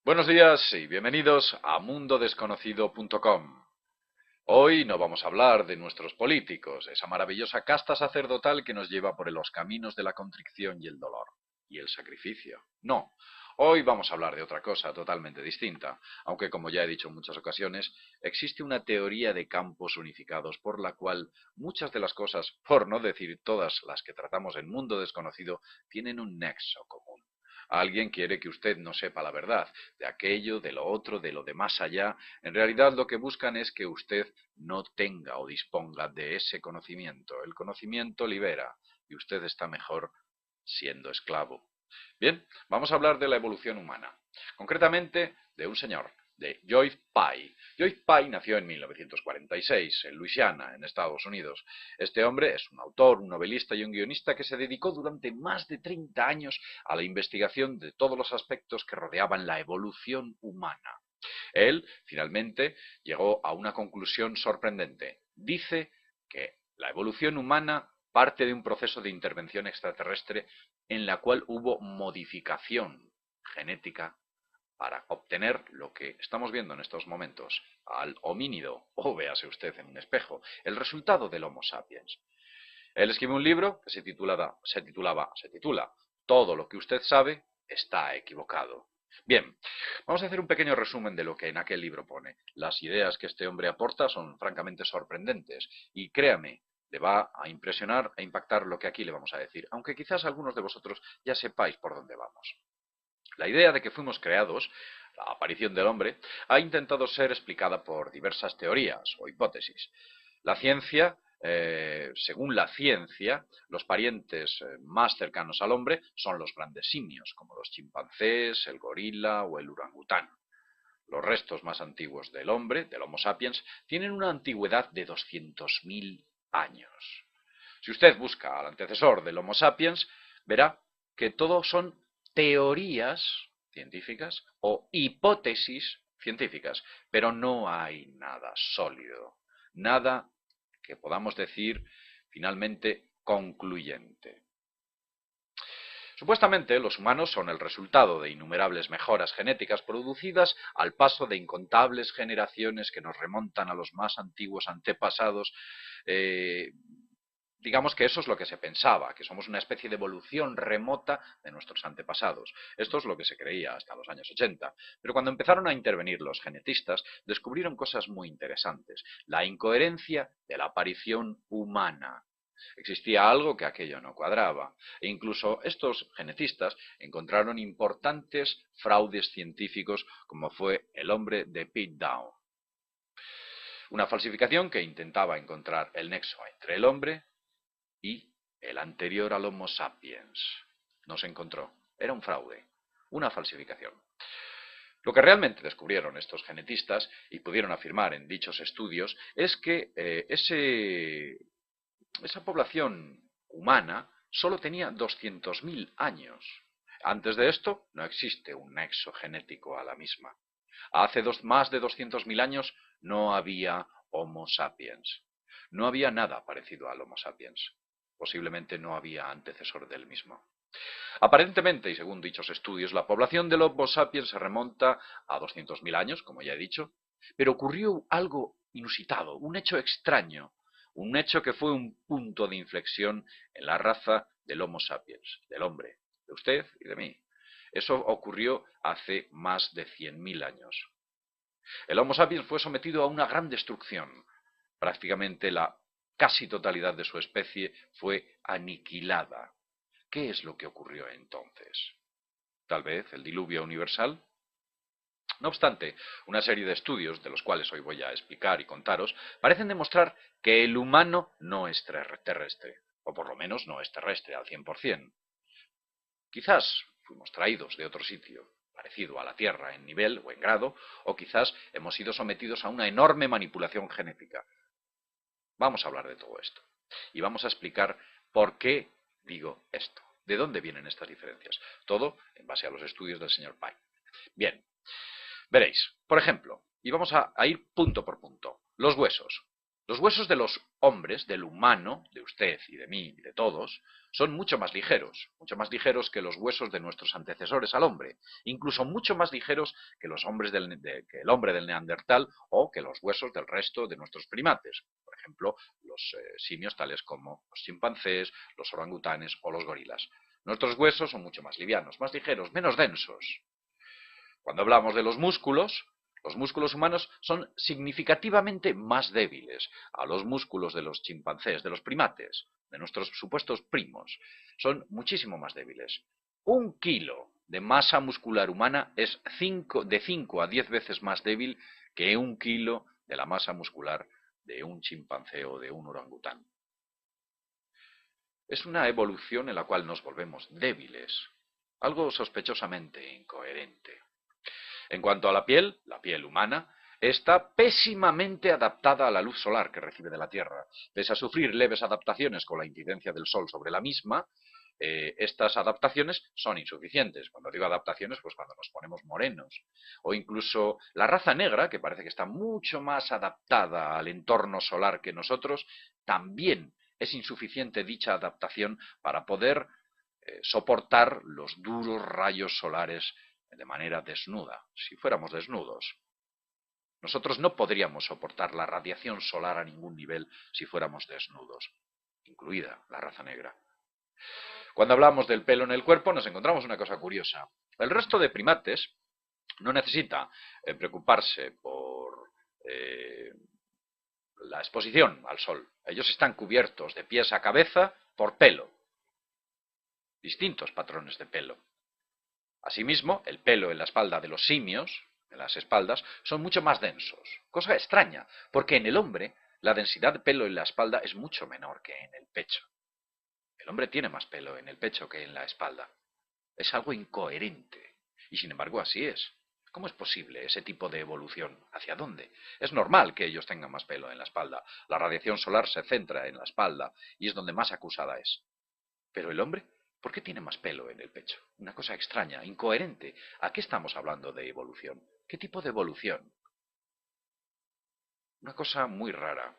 Buenos días y bienvenidos a mundodesconocido.com. Hoy no vamos a hablar de nuestros políticos, esa maravillosa casta sacerdotal que nos lleva por los caminos de la contrición y el dolor, y el sacrificio. No, hoy vamos a hablar de otra cosa totalmente distinta, aunque como ya he dicho en muchas ocasiones, existe una teoría de campos unificados por la cual muchas de las cosas, por no decir todas las que tratamos en Mundo Desconocido, tienen un nexo común. Alguien quiere que usted no sepa la verdad, de aquello, de lo otro, de lo de más allá. En realidad lo que buscan es que usted no tenga o disponga de ese conocimiento. El conocimiento libera y usted está mejor siendo esclavo. Bien, vamos a hablar de la evolución humana. Concretamente de un señor, de Joyce Pye. Joyce Pye nació en 1946 en Luisiana, en Estados Unidos. Este hombre es un autor, un novelista y un guionista que se dedicó durante más de 30 años a la investigación de todos los aspectos que rodeaban la evolución humana. Él, finalmente, llegó a una conclusión sorprendente. Dice que la evolución humana parte de un proceso de intervención extraterrestre en la cual hubo modificación genética para obtener lo que estamos viendo en estos momentos, al homínido, o véase usted en un espejo, el resultado del Homo sapiens. Él escribió un libro que se titula Todo lo que usted sabe está equivocado. Bien, vamos a hacer un pequeño resumen de lo que en aquel libro pone. Las ideas que este hombre aporta son francamente sorprendentes y créame, le va a impresionar e impactar lo que aquí le vamos a decir, aunque quizás algunos de vosotros ya sepáis por dónde vamos. La idea de que fuimos creados, la aparición del hombre, ha intentado ser explicada por diversas teorías o hipótesis. La ciencia, según la ciencia, los parientes más cercanos al hombre son los grandes simios, como los chimpancés, el gorila o el orangután. Los restos más antiguos del hombre, del Homo sapiens, tienen una antigüedad de 200.000 años. Si usted busca al antecesor del Homo sapiens, verá que todo son teorías científicas o hipótesis científicas, pero no hay nada sólido, nada que podamos decir finalmente concluyente. Supuestamente, los humanos son el resultado de innumerables mejoras genéticas producidas al paso de incontables generaciones que nos remontan a los más antiguos antepasados. Digamos que eso es lo que se pensaba, que somos una especie de evolución remota de nuestros antepasados. Esto es lo que se creía hasta los años 80. Pero cuando empezaron a intervenir los genetistas, descubrieron cosas muy interesantes. La incoherencia de la aparición humana. Existía algo que aquello no cuadraba. E incluso estos genetistas encontraron importantes fraudes científicos como fue el hombre de Piltdown. Una falsificación que intentaba encontrar el nexo entre el hombre y el anterior al Homo sapiens. No se encontró. Era un fraude, una falsificación. Lo que realmente descubrieron estos genetistas y pudieron afirmar en dichos estudios es que esa población humana solo tenía 200.000 años. Antes de esto no existe un nexo genético a la misma. Hace más de 200.000 años no había Homo sapiens. No había nada parecido al Homo sapiens. Posiblemente no había antecesor del mismo. Aparentemente, y según dichos estudios, la población del Homo sapiens se remonta a 200.000 años, como ya he dicho, pero ocurrió algo inusitado, un hecho extraño, un hecho que fue un punto de inflexión en la raza del Homo sapiens, del hombre, de usted y de mí. Eso ocurrió hace más de 100.000 años. El Homo sapiens fue sometido a una gran destrucción. Prácticamente la casi totalidad de su especie fue aniquilada. ¿Qué es lo que ocurrió entonces? ¿Tal vez el diluvio universal? No obstante, una serie de estudios, de los cuales hoy voy a explicar y contaros, parecen demostrar que el humano no es terrestre, o por lo menos no es terrestre al 100%. Quizás fuimos traídos de otro sitio, parecido a la Tierra en nivel o en grado, o quizás hemos sido sometidos a una enorme manipulación genética. Vamos a hablar de todo esto. Y vamos a explicar por qué digo esto. ¿De dónde vienen estas diferencias? Todo en base a los estudios del señor Pye. Bien, veréis. Por ejemplo, y vamos a ir punto por punto. Los huesos. Los huesos de los hombres, del humano, de usted y de mí y de todos, son mucho más ligeros que los huesos de nuestros antecesores al hombre, incluso mucho más ligeros que los hombres que el hombre del Neandertal o que los huesos del resto de nuestros primates, por ejemplo, los simios tales como los chimpancés, los orangutanes o los gorilas. Nuestros huesos son mucho más livianos, más ligeros, menos densos. Cuando hablamos de los músculos humanos son significativamente más débiles a los músculos de los chimpancés, de los primates, de nuestros supuestos primos. Son muchísimo más débiles. 1 kilo de masa muscular humana es de 5 a 10 veces más débil que 1 kilo de la masa muscular de un chimpancé o de un orangután. Es una evolución en la cual nos volvemos débiles, algo sospechosamente incoherente. En cuanto a la piel humana está pésimamente adaptada a la luz solar que recibe de la Tierra. Pese a sufrir leves adaptaciones con la incidencia del Sol sobre la misma, estas adaptaciones son insuficientes. Cuando digo adaptaciones, pues cuando nos ponemos morenos. O incluso la raza negra, que parece que está mucho más adaptada al entorno solar que nosotros, también es insuficiente dicha adaptación para poder soportar los duros rayos solares de manera desnuda, si fuéramos desnudos. Nosotros no podríamos soportar la radiación solar a ningún nivel si fuéramos desnudos, incluida la raza negra. Cuando hablamos del pelo en el cuerpo nos encontramos una cosa curiosa. El resto de primates no necesita preocuparse por la exposición al sol. Ellos están cubiertos de pies a cabeza por pelo. Distintos patrones de pelo. Asimismo, el pelo en la espalda de los simios, en las espaldas, son mucho más densos. Cosa extraña, porque en el hombre la densidad de pelo en la espalda es mucho menor que en el pecho. El hombre tiene más pelo en el pecho que en la espalda. Es algo incoherente. Y sin embargo así es. ¿Cómo es posible ese tipo de evolución? ¿Hacia dónde? Es normal que ellos tengan más pelo en la espalda. La radiación solar se centra en la espalda y es donde más acusada es. Pero el hombre, ¿por qué tiene más pelo en el pecho? Una cosa extraña, incoherente. ¿A qué estamos hablando de evolución? ¿Qué tipo de evolución? Una cosa muy rara.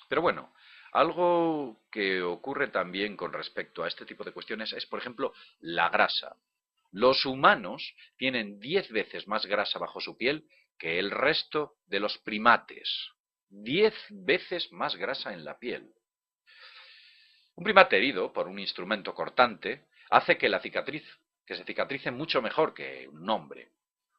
Pero bueno, algo que ocurre también con respecto a este tipo de cuestiones es, por ejemplo, la grasa. Los humanos tienen 10 veces más grasa bajo su piel que el resto de los primates. 10 veces más grasa en la piel. Un primate herido por un instrumento cortante hace que se cicatrice mucho mejor que un hombre.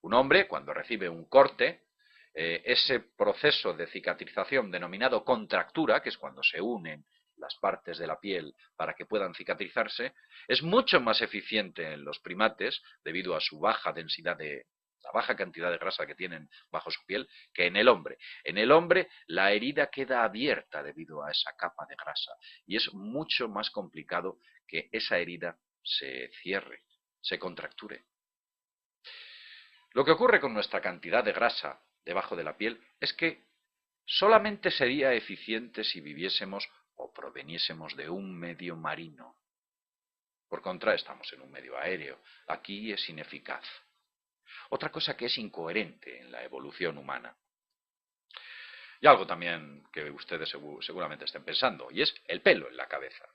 Un hombre, cuando recibe un corte, ese proceso de cicatrización denominado contractura, que es cuando se unen las partes de la piel para que puedan cicatrizarse, es mucho más eficiente en los primates debido a su baja densidad la baja cantidad de grasa que tienen bajo su piel, que en el hombre. En el hombre la herida queda abierta debido a esa capa de grasa y es mucho más complicado que esa herida se cierre, se contracture. Lo que ocurre con nuestra cantidad de grasa debajo de la piel es que solamente sería eficiente si viviésemos o proveniésemos de un medio marino. Por contra, estamos en un medio aéreo. Aquí es ineficaz. Otra cosa que es incoherente en la evolución humana. Y algo también que ustedes seguramente estén pensando, y es el pelo en la cabeza.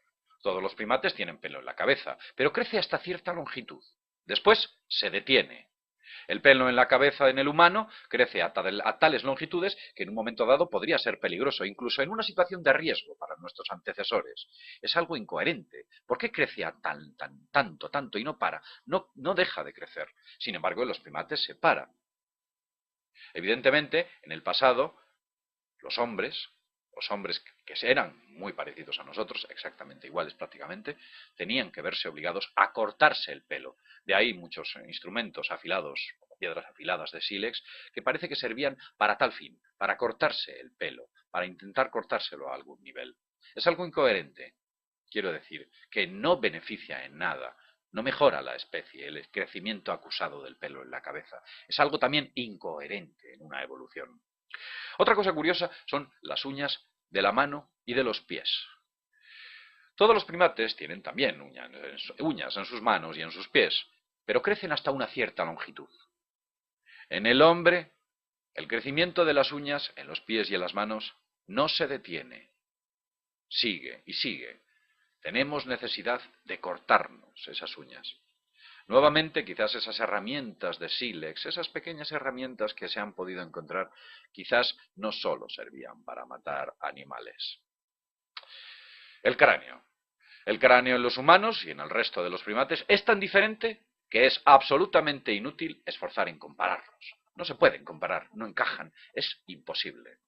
Todos los primates tienen pelo en la cabeza, pero crece hasta cierta longitud. Después se detiene. El pelo en la cabeza en el humano crece a tales longitudes que en un momento dado podría ser peligroso, incluso en una situación de riesgo para nuestros antecesores. Es algo incoherente. ¿Por qué crece a tanto y no para? No deja de crecer. Sin embargo, en los primates se para. Evidentemente, en el pasado, los hombres que eran muy parecidos a nosotros, exactamente iguales prácticamente, tenían que verse obligados a cortarse el pelo. De ahí muchos instrumentos afilados, como piedras afiladas de sílex, que parece que servían para tal fin, para cortarse el pelo, para intentar cortárselo a algún nivel. Es algo incoherente, quiero decir, que no beneficia en nada, no mejora la especie, el crecimiento acusado del pelo en la cabeza. Es algo también incoherente en una evolución. Otra cosa curiosa son las uñas de la mano y de los pies. Todos los primates tienen también uñas en sus manos y en sus pies, pero crecen hasta una cierta longitud. En el hombre, el crecimiento de las uñas en los pies y en las manos no se detiene, sigue y sigue. Tenemos necesidad de cortarnos esas uñas. Nuevamente, quizás esas herramientas de sílex, esas pequeñas herramientas que se han podido encontrar, quizás no solo servían para matar animales. El cráneo. El cráneo en los humanos y en el resto de los primates es tan diferente que es absolutamente inútil esforzar en compararlos. No se pueden comparar, no encajan, es imposible.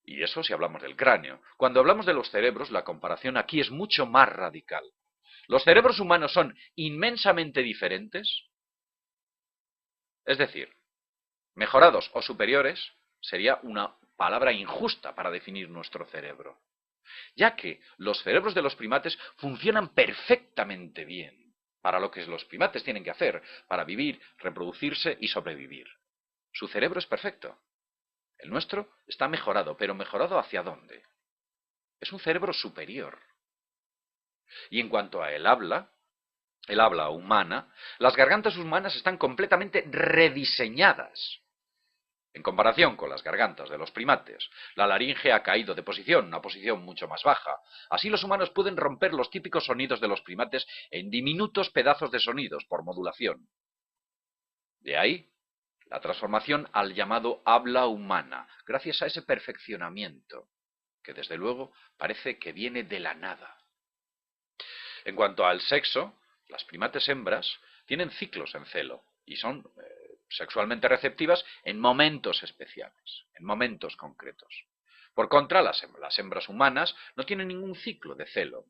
Y eso si hablamos del cráneo. Cuando hablamos de los cerebros, la comparación aquí es mucho más radical. Los cerebros humanos son inmensamente diferentes, es decir, mejorados o superiores sería una palabra injusta para definir nuestro cerebro, ya que los cerebros de los primates funcionan perfectamente bien para lo que los primates tienen que hacer, para vivir, reproducirse y sobrevivir. Su cerebro es perfecto. El nuestro está mejorado, pero ¿mejorado hacia dónde? Es un cerebro superior. Y en cuanto a el habla humana, las gargantas humanas están completamente rediseñadas. En comparación con las gargantas de los primates, la laringe ha caído de posición, una posición mucho más baja. Así los humanos pueden romper los típicos sonidos de los primates en diminutos pedazos de sonidos por modulación. De ahí la transformación al llamado habla humana, gracias a ese perfeccionamiento, que desde luego parece que viene de la nada. En cuanto al sexo, las primates hembras tienen ciclos en celo y son sexualmente receptivas en momentos especiales, en momentos concretos. Por contra, las hembras humanas no tienen ningún ciclo de celo,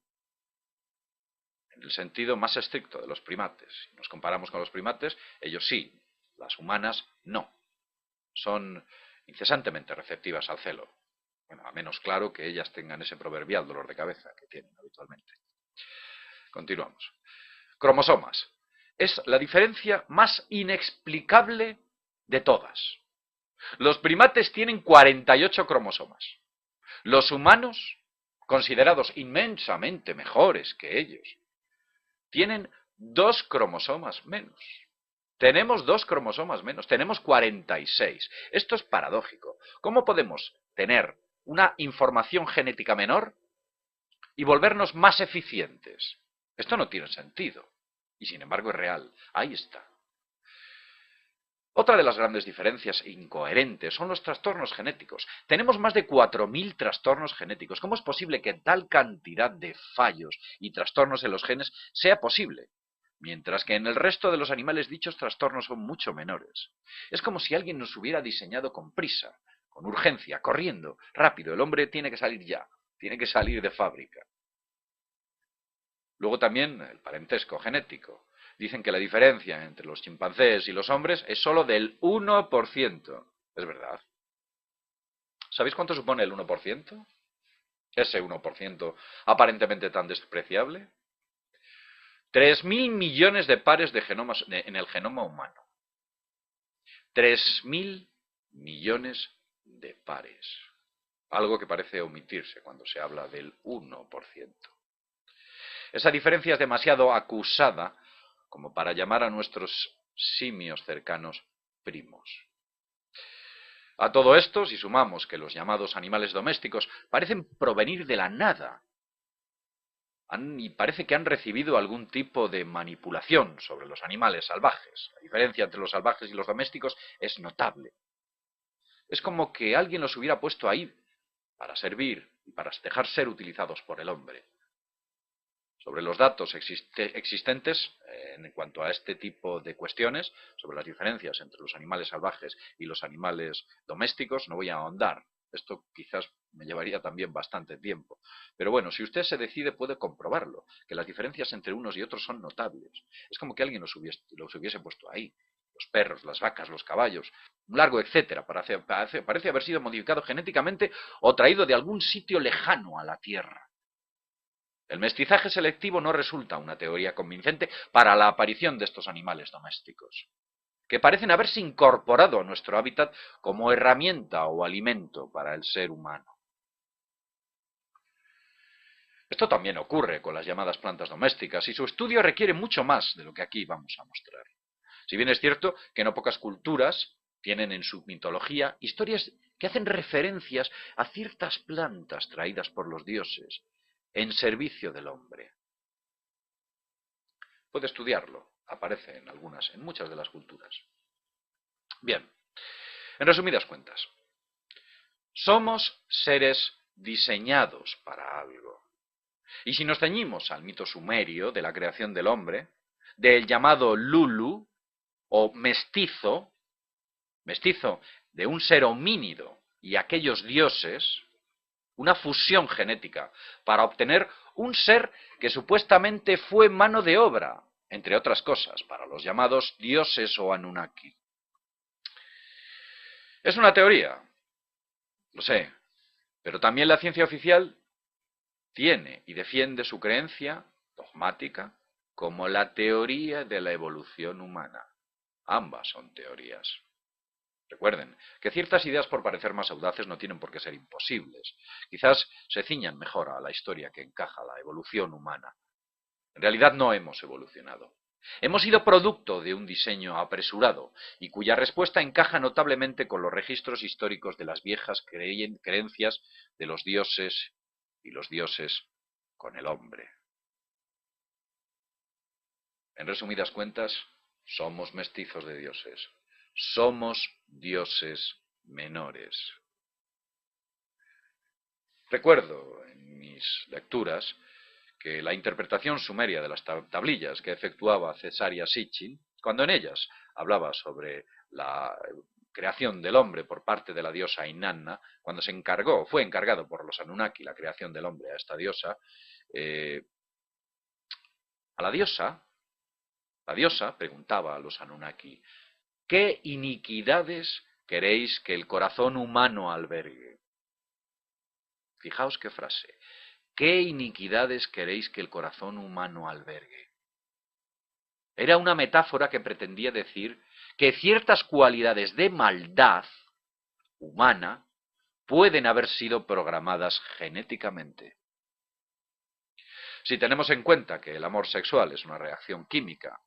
en el sentido más estricto de los primates. Si nos comparamos con los primates, ellos sí, las humanas no. Son incesantemente receptivas al celo. Bueno, a menos claro que ellas tengan ese proverbial dolor de cabeza que tienen habitualmente. Continuamos. Cromosomas. Es la diferencia más inexplicable de todas. Los primates tienen 48 cromosomas. Los humanos, considerados inmensamente mejores que ellos, tienen 2 cromosomas menos. Tenemos 2 cromosomas menos, tenemos 46. Esto es paradójico. ¿Cómo podemos tener una información genética menor y volvernos más eficientes? Esto no tiene sentido. Y sin embargo es real. Ahí está. Otra de las grandes diferencias incoherentes son los trastornos genéticos. Tenemos más de 4.000 trastornos genéticos. ¿Cómo es posible que tal cantidad de fallos y trastornos en los genes sea posible? Mientras que en el resto de los animales dichos trastornos son mucho menores. Es como si alguien nos hubiera diseñado con prisa, con urgencia, corriendo, rápido. El hombre tiene que salir ya, tiene que salir de fábrica. Luego también el parentesco genético. Dicen que la diferencia entre los chimpancés y los hombres es solo del 1%. Es verdad. ¿Sabéis cuánto supone el 1%? Ese 1% aparentemente tan despreciable. 3.000 millones de pares de genomas en el genoma humano. 3.000 millones de pares. Algo que parece omitirse cuando se habla del 1%. Esa diferencia es demasiado acusada como para llamar a nuestros simios cercanos primos. A todo esto, si sumamos que los llamados animales domésticos parecen provenir de la nada, y parece que han recibido algún tipo de manipulación sobre los animales salvajes. La diferencia entre los salvajes y los domésticos es notable. Es como que alguien los hubiera puesto ahí para servir y para dejar ser utilizados por el hombre. Sobre los datos existentes en cuanto a este tipo de cuestiones, sobre las diferencias entre los animales salvajes y los animales domésticos, no voy a ahondar. Esto quizás me llevaría también bastante tiempo. Pero bueno, si usted se decide puede comprobarlo, que las diferencias entre unos y otros son notables. Es como que alguien los hubiese puesto ahí. Los perros, las vacas, los caballos, un largo etcétera. Parece haber sido modificado genéticamente o traído de algún sitio lejano a la Tierra. El mestizaje selectivo no resulta una teoría convincente para la aparición de estos animales domésticos, que parecen haberse incorporado a nuestro hábitat como herramienta o alimento para el ser humano. Esto también ocurre con las llamadas plantas domésticas y su estudio requiere mucho más de lo que aquí vamos a mostrar. Si bien es cierto que no pocas culturas Tienen en su mitología historias que hacen referencias a ciertas plantas traídas por los dioses en servicio del hombre. Puede estudiarlo, aparece en muchas de las culturas. Bien, en resumidas cuentas, somos seres diseñados para algo. Y si nos ceñimos al mito sumerio de la creación del hombre, del llamado Lulu, o mestizo de un ser homínido y aquellos dioses, una fusión genética, para obtener un ser que supuestamente fue mano de obra, entre otras cosas, para los llamados dioses o Anunnaki. Es una teoría, lo sé, pero también la ciencia oficial tiene y defiende su creencia dogmática como la teoría de la evolución humana. Ambas son teorías. Recuerden que ciertas ideas, por parecer más audaces, no tienen por qué ser imposibles. Quizás se ciñan mejor a la historia que encaja la evolución humana. En realidad no hemos evolucionado. Hemos sido producto de un diseño apresurado y cuya respuesta encaja notablemente con los registros históricos de las viejas creencias de los dioses y los dioses con el hombre. En resumidas cuentas, somos mestizos de dioses. Somos dioses menores. Recuerdo en mis lecturas que la interpretación sumeria de las tablillas que efectuaba Cesaria Sitchin, cuando en ellas hablaba sobre la creación del hombre por parte de la diosa Inanna, cuando fue encargado por los Anunnaki la creación del hombre a esta diosa, a la diosa preguntaba a los Anunnaki: ¿qué iniquidades queréis que el corazón humano albergue? Fijaos qué frase. ¿Qué iniquidades queréis que el corazón humano albergue? Era una metáfora que pretendía decir que ciertas cualidades de maldad humana pueden haber sido programadas genéticamente. Si tenemos en cuenta que el amor sexual es una reacción química,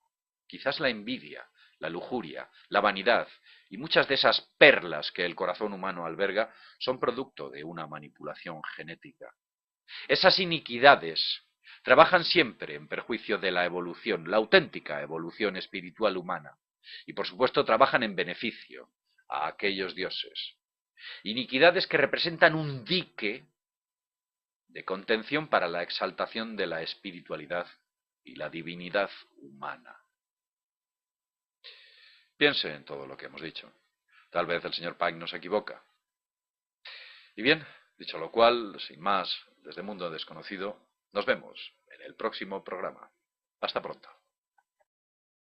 quizás la envidia, la lujuria, la vanidad y muchas de esas perlas que el corazón humano alberga son producto de una manipulación genética. Esas iniquidades trabajan siempre en perjuicio de la evolución, la auténtica evolución espiritual humana, y por supuesto trabajan en beneficio a aquellos dioses. Iniquidades que representan un dique de contención para la exaltación de la espiritualidad y la divinidad humana. Piense en todo lo que hemos dicho. Tal vez el señor Pike no se equivoca. Y bien, dicho lo cual, sin más, desde Mundo Desconocido, nos vemos en el próximo programa. Hasta pronto.